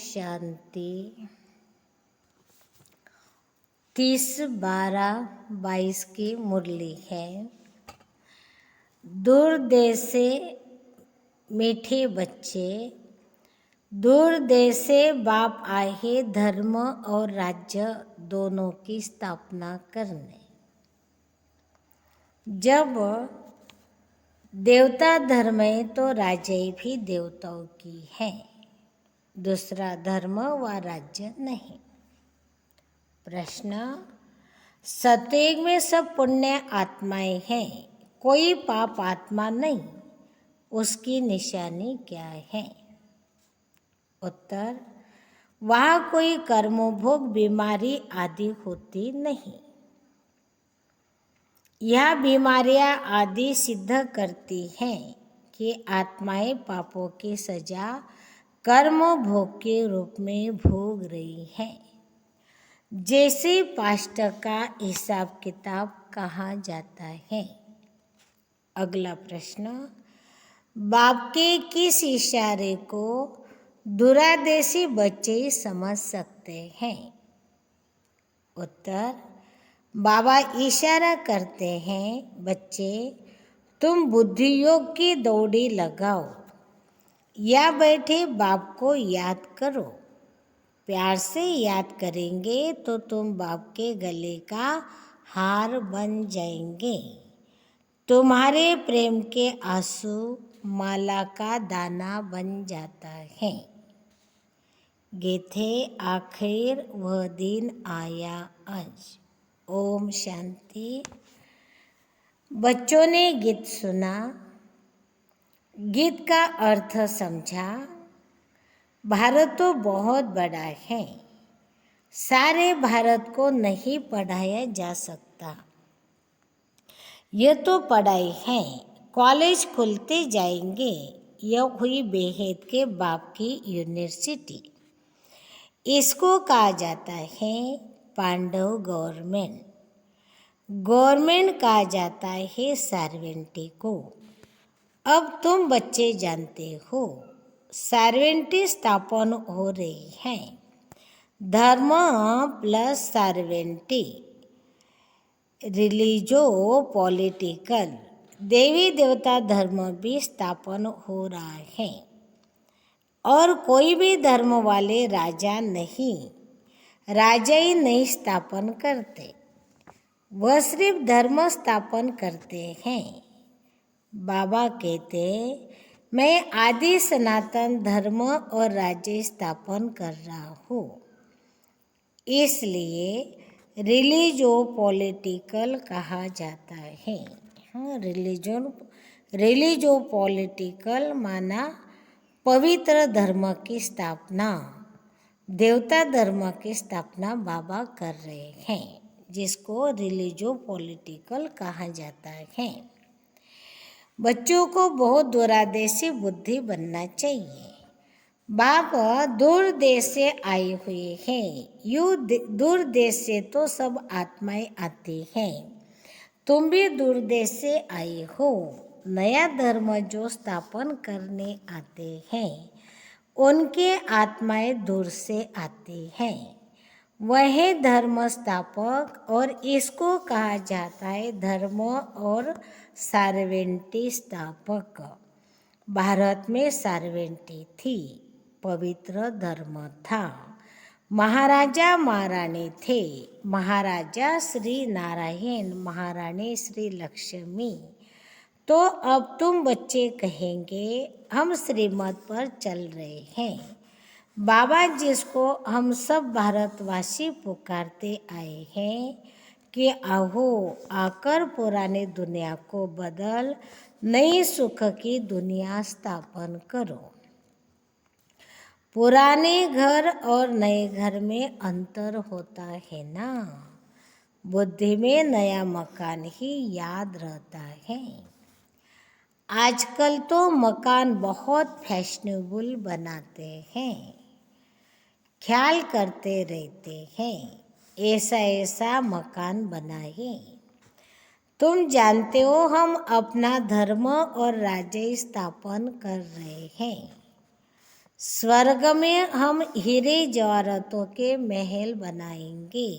शांति। 30/12/22 की मुरली है। दूर देश से मीठे बच्चे, दूर देश से बाप आए हैं धर्म और राज्य दोनों की स्थापना करने। जब देवता धर्म है तो राज्य भी देवताओं की है, दूसरा धर्म व राज्य नहीं। प्रश्न, सतयुग में सब पुण्य आत्माएं हैं, कोई पाप आत्मा नहीं, उसकी निशानी क्या है? उत्तर, वहाँ कोई कर्मभोग बीमारी आदि होती नहीं। यह बीमारियां आदि सिद्ध करती हैं कि आत्माएं पापों की सजा कर्म भोग के रूप में भोग रही हैं। जैसे पास्ट का हिसाब किताब कहा जाता है। अगला प्रश्न, बाप के किस इशारे को दुरादेशी बच्चे समझ सकते हैं? उत्तर, बाबा इशारा करते हैं, बच्चे तुम बुद्धि योग की दौड़ी लगाओ या बैठे बाप को याद करो। प्यार से याद करेंगे तो तुम बाप के गले का हार बन जाएंगे। तुम्हारे प्रेम के आंसू माला का दाना बन जाता है। गीते आखिर वह दिन आया आज। ओम शांति। बच्चों ने गीत सुना, गीत का अर्थ समझा। भारत तो बहुत बड़ा है, सारे भारत को नहीं पढ़ाया जा सकता। यह तो पढ़ाई है, कॉलेज खुलते जाएंगे। यह हुई बेहद के बाप की यूनिवर्सिटी। इसको कहा जाता है पांडव गवर्नमेंट। गवर्नमेंट कहा जाता है सार्वेंटी को। अब तुम बच्चे जानते हो, सार्वेंटी स्थापन हो रही है। धर्म प्लस सार्वेंटी, रिलीजो पॉलिटिकल, देवी देवता धर्म भी स्थापन हो रहा है। और कोई भी धर्म वाले राजा ही नहीं स्थापन करते, वह सिर्फ धर्म स्थापन करते हैं। बाबा कहते, मैं आदि सनातन धर्म और राज्य स्थापन कर रहा हूँ। इसलिए रिलीजो पॉलिटिकल कहा जाता है। हाँ, रिलीजो पॉलिटिकल माना पवित्र धर्म की स्थापना, देवता धर्म की स्थापना बाबा कर रहे हैं, जिसको रिलीजो पॉलिटिकल कहा जाता है। बच्चों को बहुत दूरादेशी बुद्धि बनना चाहिए। बाप दूर देश से आए हुए हैं। दूर देश से तो सब आत्माएं आती हैं। तुम भी दूर देश से आए हो। नया धर्म जो स्थापन करने आते हैं, उनके आत्माएं दूर से आती हैं। वह धर्म स्थापक, और इसको कहा जाता है धर्म और सार्वेंटी स्थापक। भारत में सार्वेंटी थी, पवित्र धर्म था। महाराजा महारानी थे, महाराजा श्री नारायण, महारानी श्री लक्ष्मी। तो अब तुम बच्चे कहेंगे, हम श्रीमत पर चल रहे हैं। बाबा जिसको हम सब भारतवासी पुकारते आए हैं कि आओ आकर पुरानी दुनिया को बदल नई सुख की दुनिया स्थापन करो। पुराने घर और नए घर में अंतर होता है ना। बुद्धि में नया मकान ही याद रहता है। आजकल तो मकान बहुत फैशनेबल बनाते हैं, ख्याल करते रहते हैं ऐसा मकान बनाए। तुम जानते हो हम अपना धर्म और राज्य स्थापन कर रहे हैं। स्वर्ग में हम हीरे जवाहरातों के महल बनाएंगे।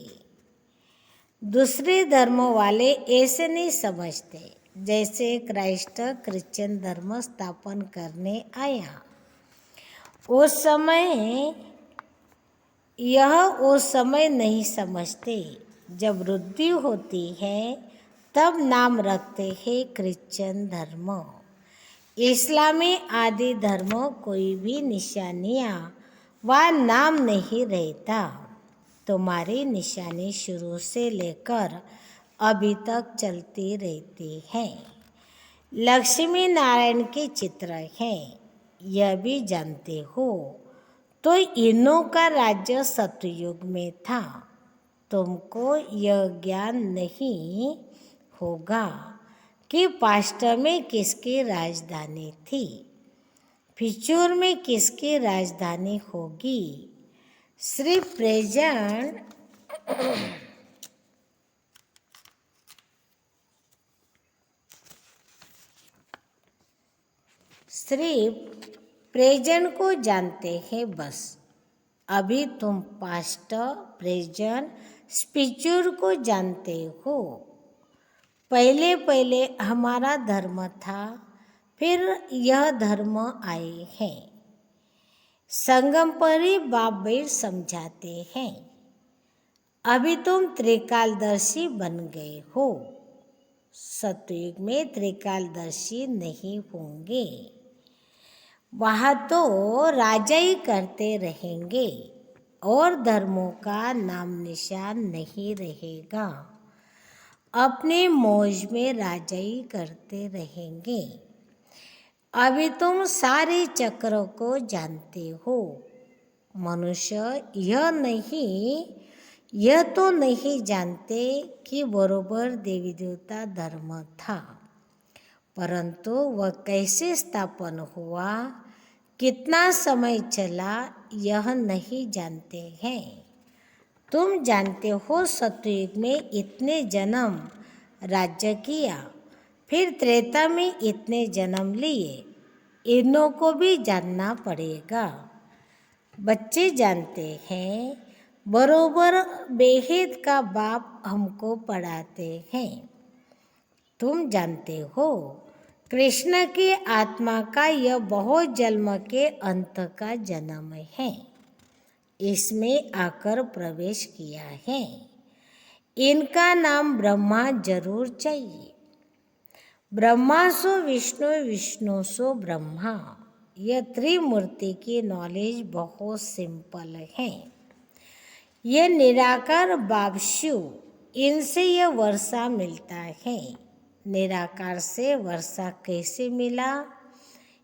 दूसरे धर्मों वाले ऐसे नहीं समझते। जैसे क्राइस्ट क्रिश्चियन धर्म स्थापन करने आया, उस समय नहीं समझते। जब मृत्यु होती है तब नाम रखते हैं क्रिश्चियन धर्म। इस्लामी आदि धर्म कोई भी निशानियाँ व नाम नहीं रहता। तुम्हारी निशानी शुरू से लेकर अभी तक चलती रहती है। लक्ष्मी नारायण के चित्र हैं, यह भी जानते हो। तो इनों का राज्य सतयुग में था। तुमको यह ज्ञान नहीं होगा कि पास्ट में किसकी राजधानी थी, फ्यूचर में किसकी राजधानी होगी। सिर्फ प्रेजेंट को जानते हैं बस। अभी तुम पास्ट, प्रेजेंट, फ्यूचर को जानते हो। पहले पहले हमारा धर्म था, फिर यह धर्म आए हैं। संगम पर ही बाप बेट समझाते हैं। अभी तुम त्रिकालदर्शी बन गए हो। सतयुग में त्रिकालदर्शी नहीं होंगे। वहाँ तो राजा ही करते रहेंगे और धर्मों का नाम निशान नहीं रहेगा। अपने मौज में राजा ही करते रहेंगे। अभी तुम सारे चक्रों को जानते हो। मनुष्य यह तो नहीं जानते कि बरोबर देवी देवता धर्म था, परंतु वह कैसे स्थापन हुआ, कितना समय चला, यह नहीं जानते हैं। तुम जानते हो सतयुग में इतने जन्म राज्य किया, फिर त्रेता में इतने जन्म लिए। इनों को भी जानना पड़ेगा। बच्चे जानते हैं, बरोबर बेहद का बाप हमको पढ़ाते हैं। तुम जानते हो कृष्ण की आत्मा का यह बहुत जन्म के अंत का जन्म है। इसमें आकर प्रवेश किया है। इनका नाम ब्रह्मा जरूर चाहिए। ब्रह्मा सो विष्णु, विष्णु सो ब्रह्मा। यह त्रिमूर्ति की नॉलेज बहुत सिंपल है। यह निराकार बाप शिव, इनसे यह वर्षा मिलता है। निराकार से वर्षा कैसे मिला?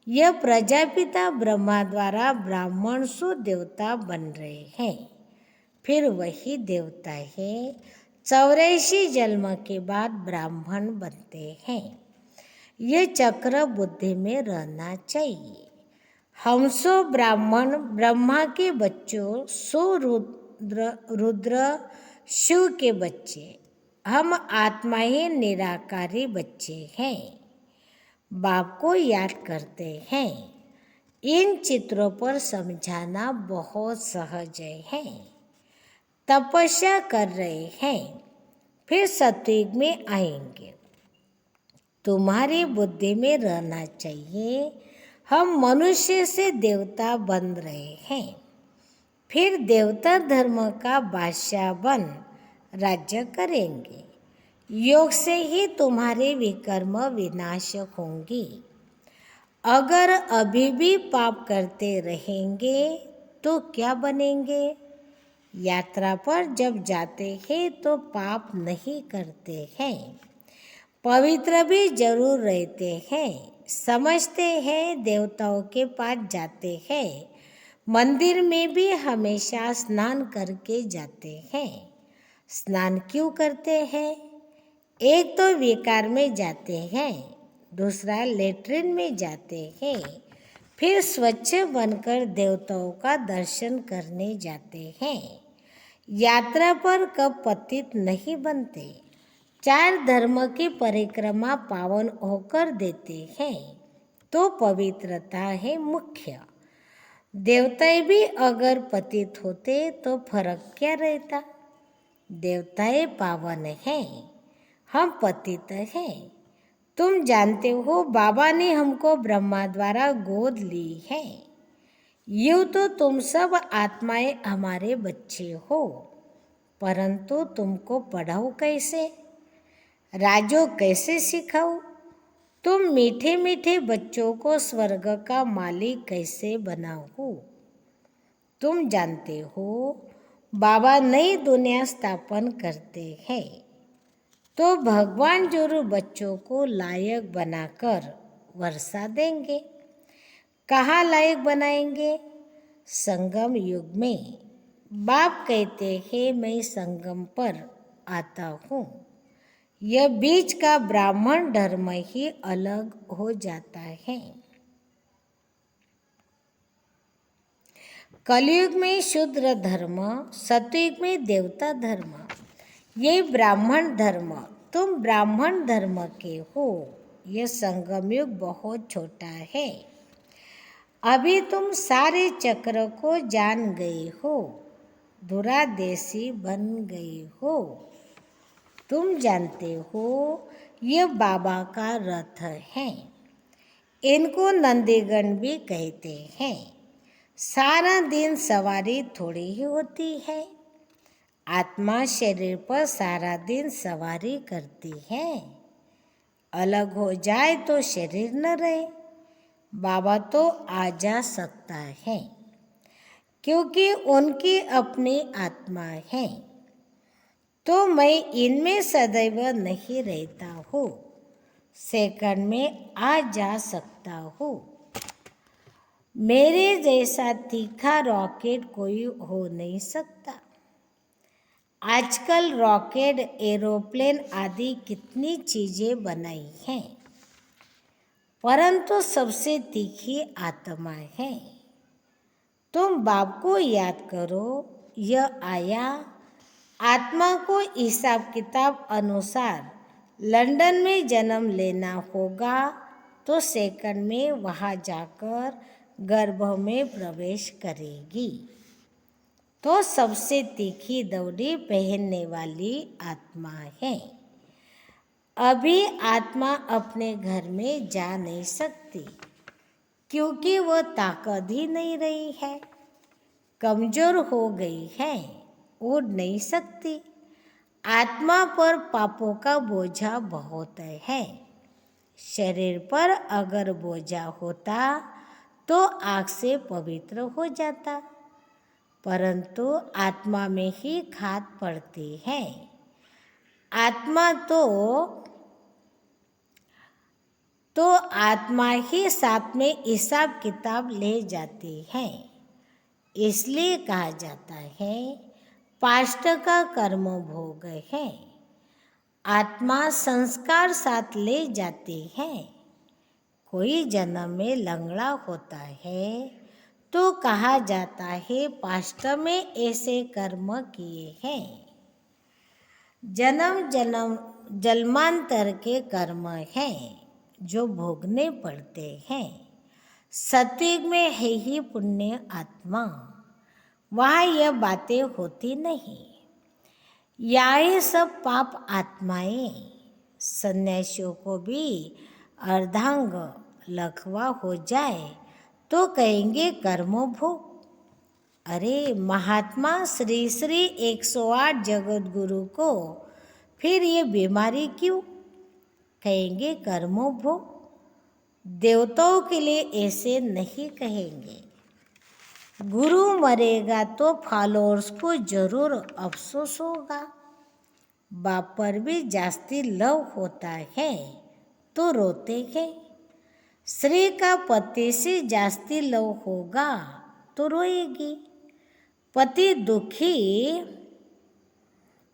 यह प्रजापिता ब्रह्मा द्वारा ब्राह्मण सो देवता बन रहे हैं। फिर वही देवता है 84 जन्म के बाद ब्राह्मण बनते हैं। यह चक्र बुद्धि में रहना चाहिए। हम सो ब्राह्मण, ब्रह्मा के बच्चों, सो रुद्र शिव के बच्चे। हम आत्मा ही निराकारी बच्चे हैं। बाप को याद करते हैं। इन चित्रों पर समझाना बहुत सहज है। तपस्या कर रहे हैं, फिर सतयुग में आएंगे। तुम्हारी बुद्धि में रहना चाहिए, हम मनुष्य से देवता बन रहे हैं। फिर देवता धर्म का बादशाह बन राज्य करेंगे। योग से ही तुम्हारे विकर्म विनाश होंगे। अगर अभी भी पाप करते रहेंगे तो क्या बनेंगे? यात्रा पर जब जाते हैं तो पाप नहीं करते हैं, पवित्र भी जरूर रहते हैं। समझते हैं देवताओं के पास जाते हैं। मंदिर में भी हमेशा स्नान करके जाते हैं। स्नान क्यों करते हैं? एक तो विकार में जाते हैं, दूसरा लेट्रिन में जाते हैं, फिर स्वच्छ बनकर देवताओं का दर्शन करने जाते हैं। यात्रा पर कब पतित नहीं बनते। 4 धर्म की परिक्रमा पावन होकर देते हैं, तो पवित्रता है मुख्य। देवताएं भी अगर पतित होते तो फर्क क्या रहता। देवताएं पावन हैं, हम पतित हैं। तुम जानते हो बाबा ने हमको ब्रह्मा द्वारा गोद ली है। यूँ तो तुम सब आत्माएं हमारे बच्चे हो, परंतु तुमको पढ़ाऊँ कैसे, राजो कैसे सिखाऊँ। तुम मीठे मीठे बच्चों को स्वर्ग का मालिक कैसे बनाऊँ। तुम जानते हो बाबा नई दुनिया स्थापन करते हैं, तो भगवान जरूर बच्चों को लायक बनाकर वर्षा देंगे। कहाँ लायक बनाएंगे? संगम युग में। बाप कहते हैं मैं संगम पर आता हूँ। यह बीच का ब्राह्मण धर्म ही अलग हो जाता है। कलयुग में शूद्र धर्म, सतयुग में देवता धर्म, ये ब्राह्मण धर्म। तुम ब्राह्मण धर्म के हो। यह संगम युग बहुत छोटा है। अभी तुम सारे चक्र को जान गए हो, धुरादेशी बन गए हो। तुम जानते हो यह बाबा का रथ है। इनको नंदीगण भी कहते हैं। सारा दिन सवारी थोड़ी ही होती है। आत्मा शरीर पर सारा दिन सवारी करती है। अलग हो जाए तो शरीर न रहे। बाबा तो आ जा सकता है, क्योंकि उनकी अपनी आत्मा है। तो मैं इनमें सदैव नहीं रहता हूँ, सेकंड में आ जा सकता हूँ। मेरे जैसा तीखा रॉकेट कोई हो नहीं सकता। आजकल रॉकेट, एरोप्लेन आदि कितनी चीज़ें बनाई हैं, परंतु सबसे तीखी आत्मा है। तुम बाप को याद करो, यह आया। आत्मा को हिसाब किताब अनुसार लंदन में जन्म लेना होगा, तो सेकंड में वहाँ जाकर गर्भ में प्रवेश करेगी। तो सबसे तीखी दौड़ी पहनने वाली आत्मा है। अभी आत्मा अपने घर में जा नहीं सकती, क्योंकि वह ताकत ही नहीं रही है, कमजोर हो गई है, उड़ नहीं सकती। आत्मा पर पापों का बोझा बहुत है। शरीर पर अगर बोझा होता तो आग से पवित्र हो जाता, परंतु आत्मा में ही खाद पड़ती है। आत्मा तो आत्मा ही साथ में हिसाब किताब ले जाती है। इसलिए कहा जाता है पास्ट का कर्म भोग है। आत्मा संस्कार साथ ले जाती है। कोई जन्म में लंगड़ा होता है तो कहा जाता है पास्ट में ऐसे कर्म किए हैं। जन्म जन्मांतर के कर्म हैं जो भोगने पड़ते हैं। सत्युग में है ही पुण्य आत्मा, वहाँ यह बातें होती नहीं। यह सब पाप आत्माएं। सन्यासियों को भी अर्धांग लखवा हो जाए तो कहेंगे कर्मभोग। अरे महात्मा श्री श्री 108 जगत गुरु को फिर ये बीमारी क्यों? कहेंगे कर्मभोग। देवताओं के लिए ऐसे नहीं कहेंगे। गुरु मरेगा तो फॉलोअर्स को जरूर अफसोस होगा। बाप पर भी जास्ती लव होता है तो रोते हैं। स्त्री का पति से जास्ती लव होगा तो रोएगी। पति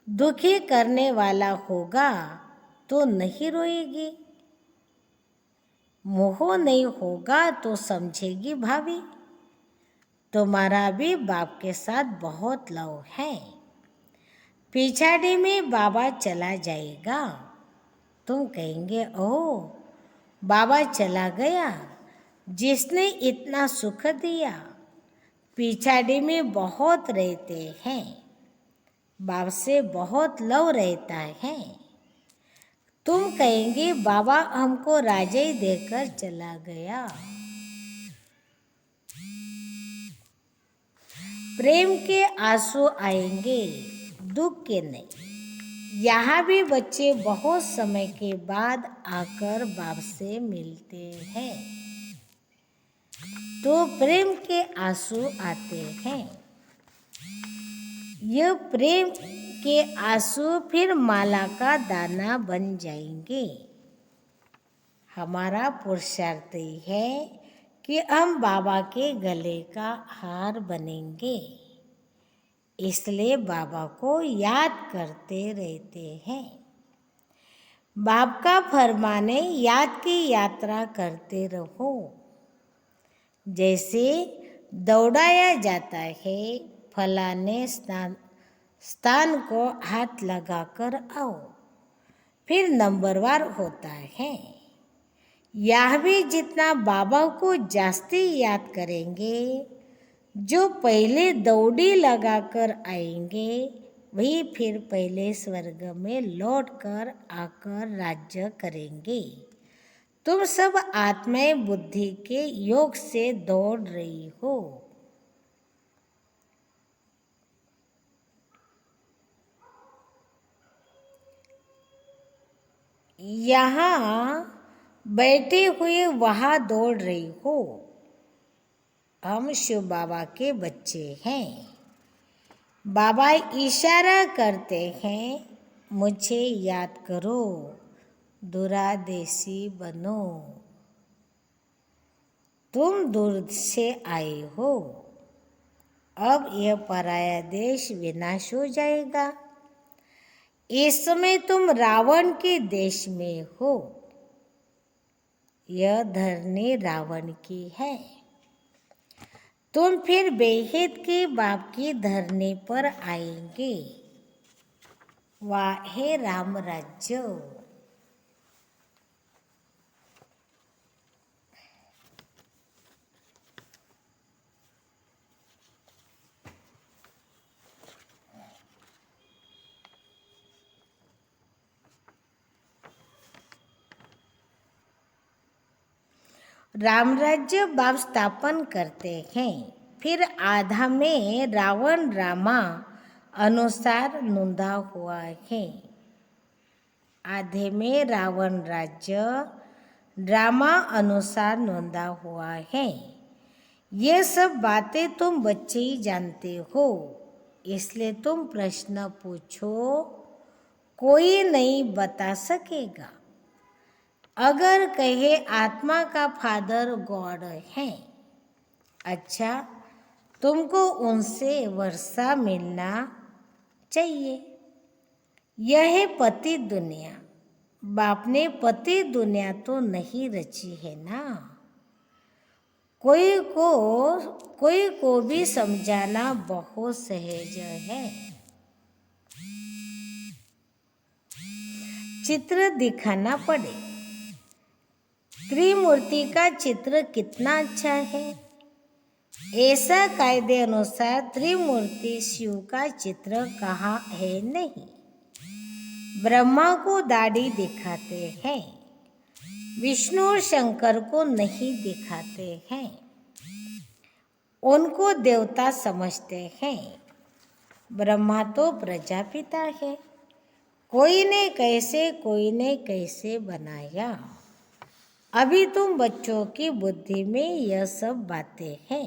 दुखी करने वाला होगा तो नहीं रोएगी। मोह नहीं होगा तो समझेगी भाभी तुम्हारा भी बाप के साथ बहुत लव है। पिछाड़ी में बाबा चला जाएगा, तुम कहेंगे ओह बाबा चला गया जिसने इतना सुख दिया। पिछाड़ी में बहुत रहते हैं, बाप से बहुत लव रहता है। तुम कहेंगे बाबा हमको राजाई देकर चला गया। प्रेम के आंसू आएंगे, दुख के नहीं। यहाँ भी बच्चे बहुत समय के बाद आकर बाप से मिलते हैं, तो प्रेम के आंसू आते हैं। यह प्रेम के आंसू फिर माला का दाना बन जाएंगे। हमारा पुरुषार्थ है कि हम बाबा के गले का हार बनेंगे, इसलिए बाबा को याद करते रहते हैं। बाप का फरमाने याद की यात्रा करते रहो। जैसे दौड़ाया जाता है, फलाने स्थान को हाथ लगाकर आओ, फिर नंबरवार होता है। यह भी जितना बाबा को जास्ती याद करेंगे, जो पहले दौड़ी लगाकर आएंगे, वही फिर पहले स्वर्ग में लौटकर आकर राज्य करेंगे। तुम सब आत्माएं बुद्धि के योग से दौड़ रही हो। यहाँ बैठे हुए वहाँ दौड़ रही हो। हम शिव बाबा के बच्चे हैं। बाबा इशारा करते हैं, मुझे याद करो, दूरादेशी बनो। तुम दूर से आए हो, अब यह पराया देश विनाश हो जाएगा। इस समय तुम रावण के देश में हो। यह धरनी रावण की है। तुम फिर बेहद के बाप की धरनी पर आएंगे। वाह है राम राज्य। राम राज्य बाप स्थापन करते हैं। फिर आधा में रावण रामा अनुसार नोंदा हुआ है। आधे में रावण राज्य ड्रामा अनुसार नोंदा हुआ है। ये सब बातें तुम बच्चे ही जानते हो, इसलिए तुम प्रश्न पूछो, कोई नहीं बता सकेगा। अगर कहे आत्मा का फादर गॉड है, अच्छा, तुमको उनसे वर्षा मिलना चाहिए। यह है पति दुनिया। बाप ने पति दुनिया तो नहीं रची है ना। कोई को भी समझाना बहुत सहज है। चित्र दिखाना पड़े। त्रिमूर्ति का चित्र कितना अच्छा है। ऐसा कायदे अनुसार त्रिमूर्ति शिव का चित्र कहाँ है नहीं। ब्रह्मा को दाढ़ी दिखाते हैं, विष्णु और शंकर को नहीं दिखाते हैं। उनको देवता समझते हैं। ब्रह्मा तो प्रजापिता है। कोई ने कैसे बनाया। अभी तुम बच्चों की बुद्धि में यह सब बातें हैं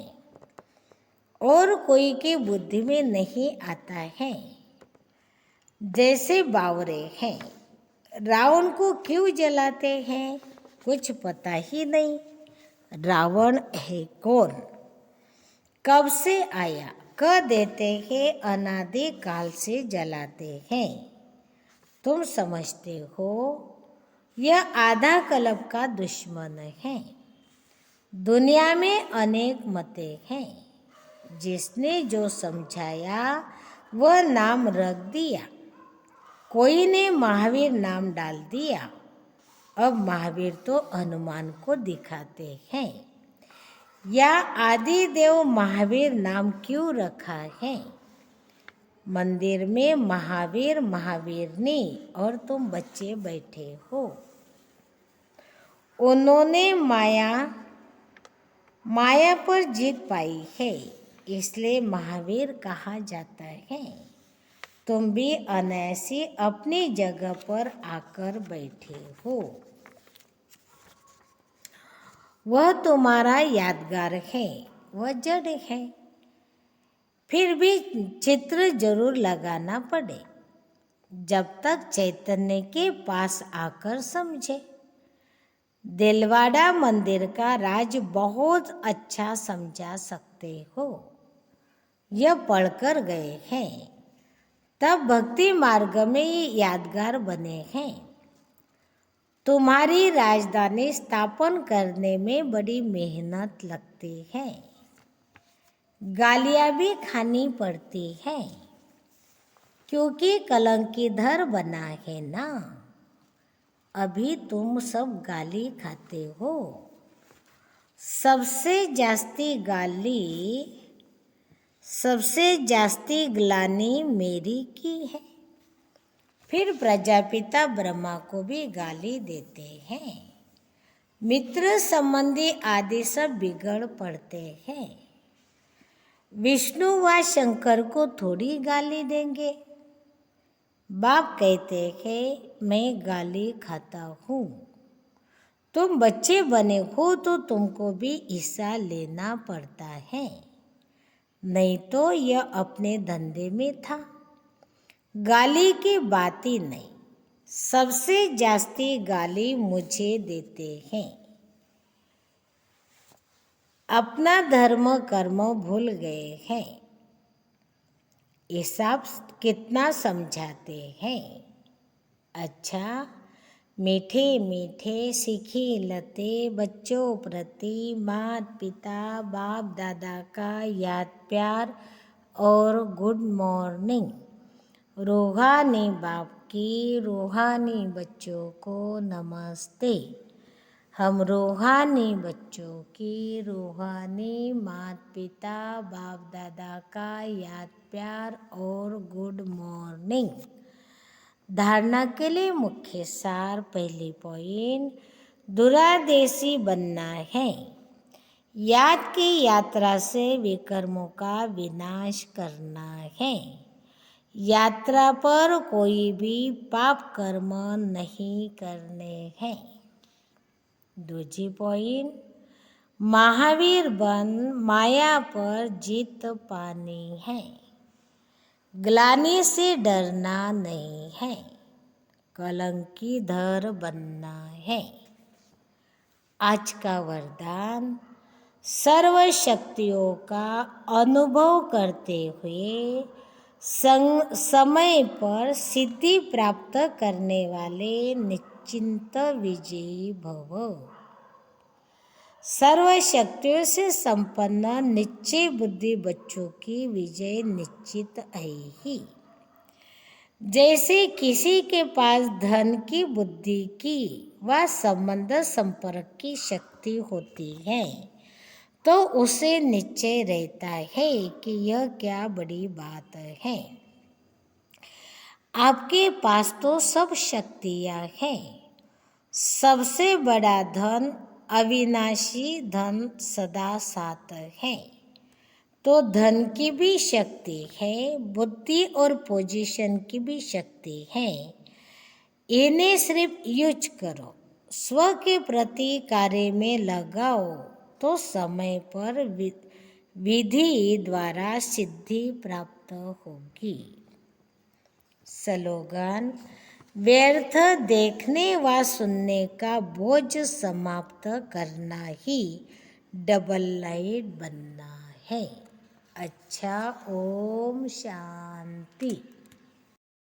और कोई की बुद्धि में नहीं आता है। जैसे बावरे हैं, रावण को क्यों जलाते हैं, कुछ पता ही नहीं। रावण है कौन, कब से आया, कह देते हैं अनादि काल से जलाते हैं। तुम समझते हो यह आधा कल्प का दुश्मन है। दुनिया में अनेक मतें हैं। जिसने जो समझाया वह नाम रख दिया। कोई ने महावीर नाम डाल दिया। अब महावीर तो हनुमान को दिखाते हैं। या आदिदेव महावीर नाम क्यों रखा है? मंदिर में महावीर महावीरनी और तुम बच्चे बैठे हो। उन्होंने माया पर जीत पाई है, इसलिए महावीर कहा जाता है। तुम भी अनायासी अपनी जगह पर आकर बैठे हो। वह तुम्हारा यादगार है, वह जड़ है। फिर भी चित्र जरूर लगाना पड़े, जब तक चैतन्य के पास आकर समझे। दिलवाड़ा मंदिर का राज बहुत अच्छा समझा सकते हो। यह पढ़कर गए हैं, तब भक्ति मार्ग में ये यादगार बने हैं। तुम्हारी राजधानी स्थापन करने में बड़ी मेहनत लगती है, गालियाँ भी खानी पड़ती है, क्योंकि कलंकीधर बना है ना। अभी तुम सब गाली खाते हो। सबसे जास्ती ग्लानि मेरी की है। फिर प्रजापिता ब्रह्मा को भी गाली देते हैं। मित्र संबंधी आदि सब बिगड़ पड़ते हैं। विष्णु व शंकर को थोड़ी गाली देंगे। बाप कहते हैं मैं गाली खाता हूँ। तुम बच्चे बने हो तो तुमको भी हिस्सा लेना पड़ता है, नहीं तो यह अपने धंधे में था। गाली की बात ही नहीं। सबसे जास्ती गाली मुझे देते हैं। अपना धर्म कर्म भूल गए हैं। हिसाब कितना समझाते हैं। अच्छा, मीठे मीठे सीखी लते बच्चों प्रति माता पिता बाप दादा का याद प्यार और गुड मॉर्निंग। रूहानी बाप की रूहानी बच्चों को नमस्ते। हम रूहानी बच्चों की रूहानी माता पिता बाप दादा का याद प्यार और गुड मॉर्निंग। धारणा के लिए मुख्य सार। पहली पॉइंट, दुरादेशी बनना है। याद की यात्रा से विकर्मों का विनाश करना है। यात्रा पर कोई भी पाप कर्म नहीं करने हैं। दूसरी पॉइंट, महावीर बन माया पर जीत पानी है। ग्लानि से डरना नहीं है, कलंकीधर बनना है। आज का वरदान, सर्व शक्तियों का अनुभव करते हुए समय पर सिद्धि प्राप्त करने वाले निश्चिंत विजयी भव। सर्व शक्तियों से संपन्न निश्चय बुद्धि बच्चों की विजय निश्चित है ही। जैसे किसी के पास धन की बुद्धि की व संबंध संपर्क की शक्ति होती है, तो उसे निश्चय रहता है कि यह क्या बड़ी बात है। आपके पास तो सब शक्तियाँ हैं। सबसे बड़ा धन अविनाशी धन सदा साथ है। तो धन की भी शक्ति है, बुद्धि और पोजीशन की भी शक्ति है। इन्हें सिर्फ यूज करो, स्व के प्रति कार्य में लगाओ, तो समय पर विधि द्वारा सिद्धि प्राप्त होगी। स्लोगन, व्यर्थ देखने व सुनने का बोझ समाप्त करना ही डबल लाइट बनना है। अच्छा, ओम शांति।